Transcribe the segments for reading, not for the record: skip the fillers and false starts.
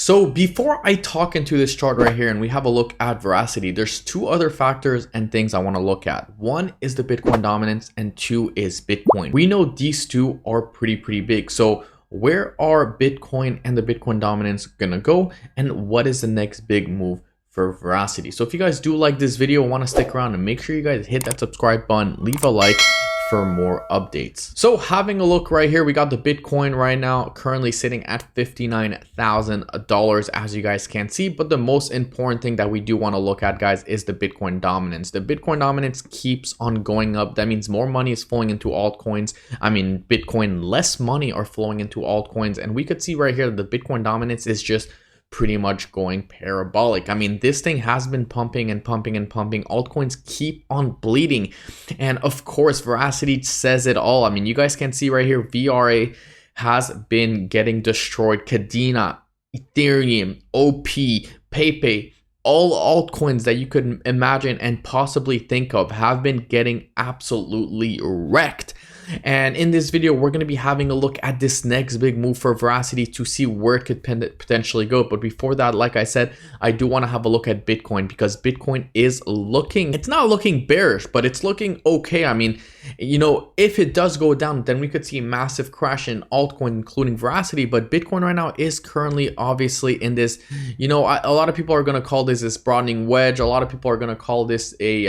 So before I talk into this chart right here and we have a look at Verasity, there's two other factors and things I want to look at. One is the Bitcoin dominance and two is Bitcoin. We know these two are pretty big. So where are Bitcoin and the Bitcoin dominance gonna go, and what is the next big move for Verasity? So if you guys do like this video, want to stick around, and make sure you guys hit that subscribe button, leave a like for more updates. So having a look right here, we got the Bitcoin right now currently sitting at $59,000, as you guys can see. But the most important thing that we do want to look at, guys, is the Bitcoin dominance. The Bitcoin dominance keeps on going up. That means more money is flowing into altcoins. I mean, Bitcoin, less money are flowing into altcoins. And we could see right here, the Bitcoin dominance is just pretty much going parabolic. I mean, this thing has been pumping and pumping and pumping. Altcoins keep on bleeding. And of course, Verasity says it all. I mean, you guys can see right here, VRA has been getting destroyed. Cadena, Ethereum, OP, Pepe, all altcoins that you could imagine and possibly think of have been getting absolutely wrecked. And in this video, we're going to be having a look at this next big move for Verasity to see where it could potentially go. But before that, like I said, I do want to have a look at Bitcoin, because Bitcoin is looking, it's not looking bearish, but it's looking okay. I mean, you know, if it does go down, then we could see a massive crash in altcoin, including Verasity. But Bitcoin right now is currently obviously in this, you know, a lot of people are going to call this broadening wedge. A lot of people are going to call this a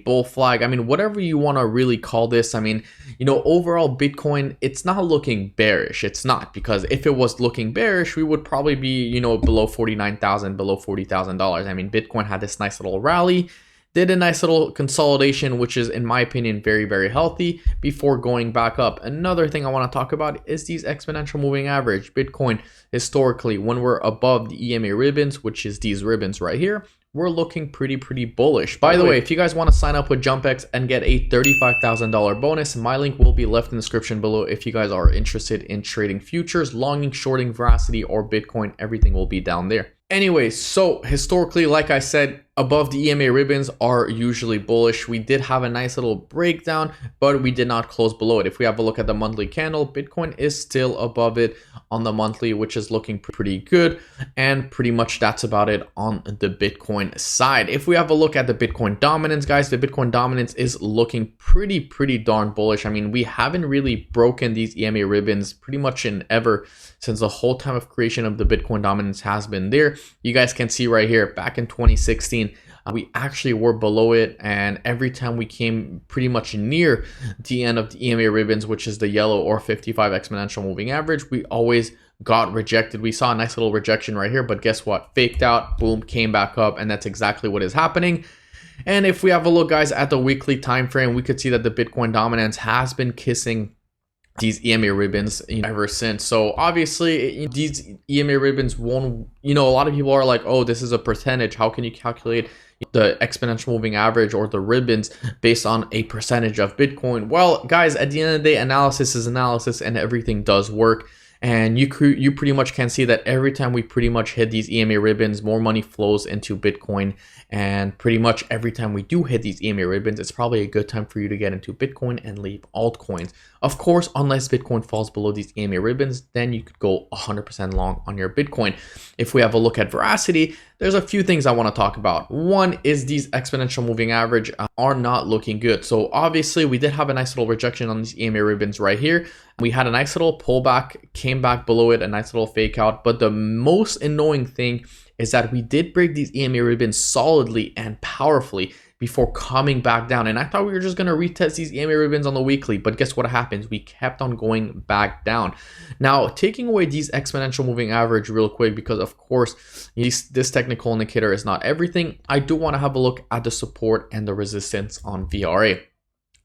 bull flag. I mean, whatever you want to really call this. I mean, you know, overall Bitcoin, it's not looking bearish. It's not, because if it was looking bearish, we would probably be, you know, below 49,000, below $40,000. I mean, Bitcoin had this nice little rally, did a nice little consolidation, which is, in my opinion, very healthy, before going back up. Another thing I want to talk about is these exponential moving average. Bitcoin, historically, when we're above the EMA ribbons, which is these ribbons right here, we're looking pretty bullish. By the way, if you guys want to sign up with JumpX and get a $35,000 bonus, my link will be left in the description below. If you guys are interested in trading futures, longing, shorting Verasity or Bitcoin, everything will be down there. Anyway, so historically, like I said, above the EMA ribbons are usually bullish. We did have a nice little breakdown, but we did not close below it. If we have a look at the monthly candle, Bitcoin is still above it on the monthly, which is looking pretty good. And pretty much that's about it on the Bitcoin side. If we have a look at the Bitcoin dominance, guys, the Bitcoin dominance is looking pretty darn bullish. I mean, we haven't really broken these EMA ribbons pretty much in ever since the whole time of creation of the Bitcoin dominance has been there. You guys can see right here, back in 2016, we actually were below it, and every time we came pretty much near the end of the EMA ribbons, which is the yellow or 55 exponential moving average, we always got rejected. We saw a nice little rejection right here, but guess what? Faked out, boom, came back up, and that's exactly what is happening. And if we have a look, guys, at the weekly time frame, we could see that the Bitcoin dominance has been kissing these EMA ribbons, you know, ever since. So obviously these EMA ribbons won't, you know, a lot of people are like, oh, this is a percentage. How can you calculate the exponential moving average or the ribbons based on a percentage of Bitcoin? Well, guys, at the end of the day, analysis is analysis, and everything does work. And you pretty much can see that every time we pretty much hit these EMA ribbons, more money flows into Bitcoin. And pretty much every time we do hit these EMA ribbons, it's probably a good time for you to get into Bitcoin and leave altcoins. Of course, unless Bitcoin falls below these EMA ribbons, then you could go 100% long on your Bitcoin. If we have a look at Verasity, there's a few things I want to talk about. One is these exponential moving average are not looking good. So obviously we did have a nice little rejection on these EMA ribbons right here. We had a nice little pullback, came back below it, a nice little fake out. But the most annoying thing is that we did break these EMA ribbons solidly and powerfully before coming back down. And I thought we were just going to retest these EMA ribbons on the weekly, but guess what happens? We kept on going back down. Now, taking away these exponential moving average real quick, because of course this technical indicator is not everything, I do want to have a look at the support and the resistance on VRA.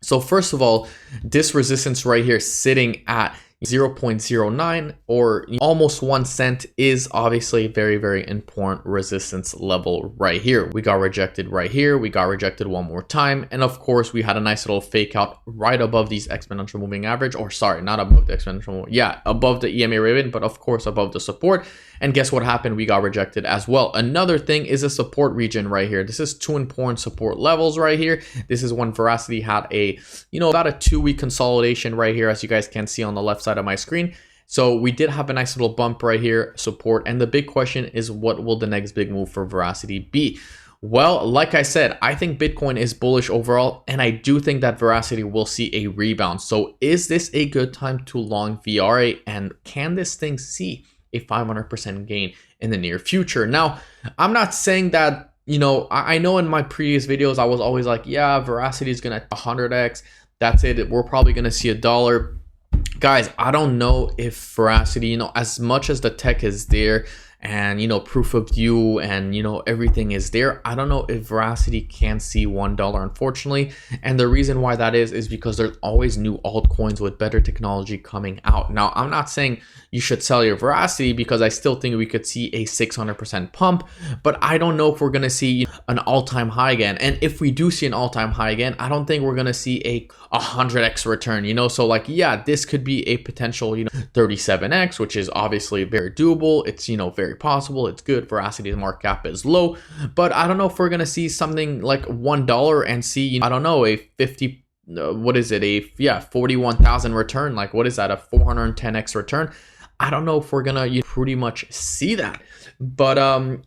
So first of all, this resistance right here sitting at 0.09 or almost 1 cent is obviously a very important resistance level right here. We got rejected right here, we got rejected one more time, and of course we had a nice little fake out right above these exponential moving average, or sorry, not above the exponential, yeah, above the EMA ribbon, but of course above the support. And guess what happened? We got rejected as well. Another thing is a support region right here. This is two important support levels right here. This is when Verasity had a, you know, about a 2-week consolidation right here, as you guys can see on the left side of my screen. So we did have a nice little bump right here, support. And the big question is, what will the next big move for Verasity be? Well, like I said, I think Bitcoin is bullish overall, and I do think that Verasity will see a rebound. So is this a good time to long VRA, and can this thing see a 500% gain in the near future? Now, I'm not saying that, you know, I know in my previous videos, I was always like, yeah, Verasity is going to 100x. That's it. We're probably going to see $1. Guys, I don't know if Verasity, you know, as much as the tech is there, and, you know, proof of view and, you know, everything is there, I don't know if Verasity can see $1, unfortunately. And the reason why that is because there's always new altcoins with better technology coming out. Now, I'm not saying you should sell your Verasity, because I still think we could see a 600% pump, but I don't know if we're going to see an all-time high again. And if we do see an all-time high again, I don't think we're going to see a 100x return, you know. So like, yeah, this could be a potential, you know, 37x, which is obviously very doable. It's, you know, very possible. It's good. Veracity's market cap is low, but I don't know if we're going to see something like $1 and see, you know, I don't know, a 50, what is it? A 41,000 return. Like, what is that? A 410x return? I don't know if we're gonna, you know, pretty much see that, but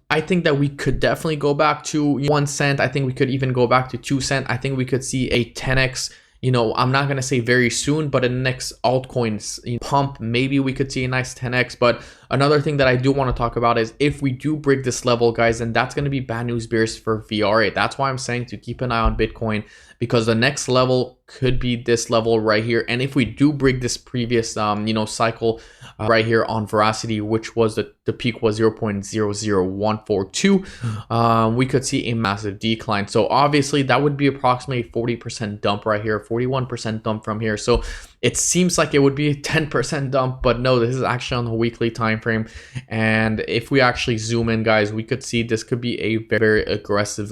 I think that we could definitely go back to 1 cent. I think we could even go back to 2 cent. I think we could see a 10x. You know, I'm not gonna say very soon, but in the next altcoins pump, maybe we could see a nice 10x. But another thing that I do want to talk about is, if we do break this level, guys, then that's gonna be bad news bears for VRA. That's why I'm saying to keep an eye on Bitcoin, because the next level could be this level right here. And if we do break this previous you know, cycle right here on Verasity, which was the peak was 0.00142, we could see a massive decline. So obviously that would be approximately 40% dump right here, 41% dump from here. So it seems like it would be a 10% dump, but no, this is actually on the weekly time frame. And if we actually zoom in, guys, we could see this could be a very aggressive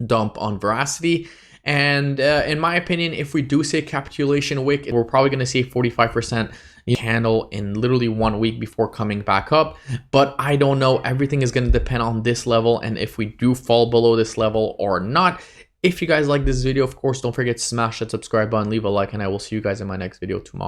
dump on Verasity. And in my opinion, if we do see a capitulation wick, we're probably going to see a 45% candle in literally 1 week before coming back up. But I don't know. Everything is going to depend on this level, and if we do fall below this level or not. If you guys like this video, of course, don't forget to smash that subscribe button, leave a like, and I will see you guys in my next video tomorrow.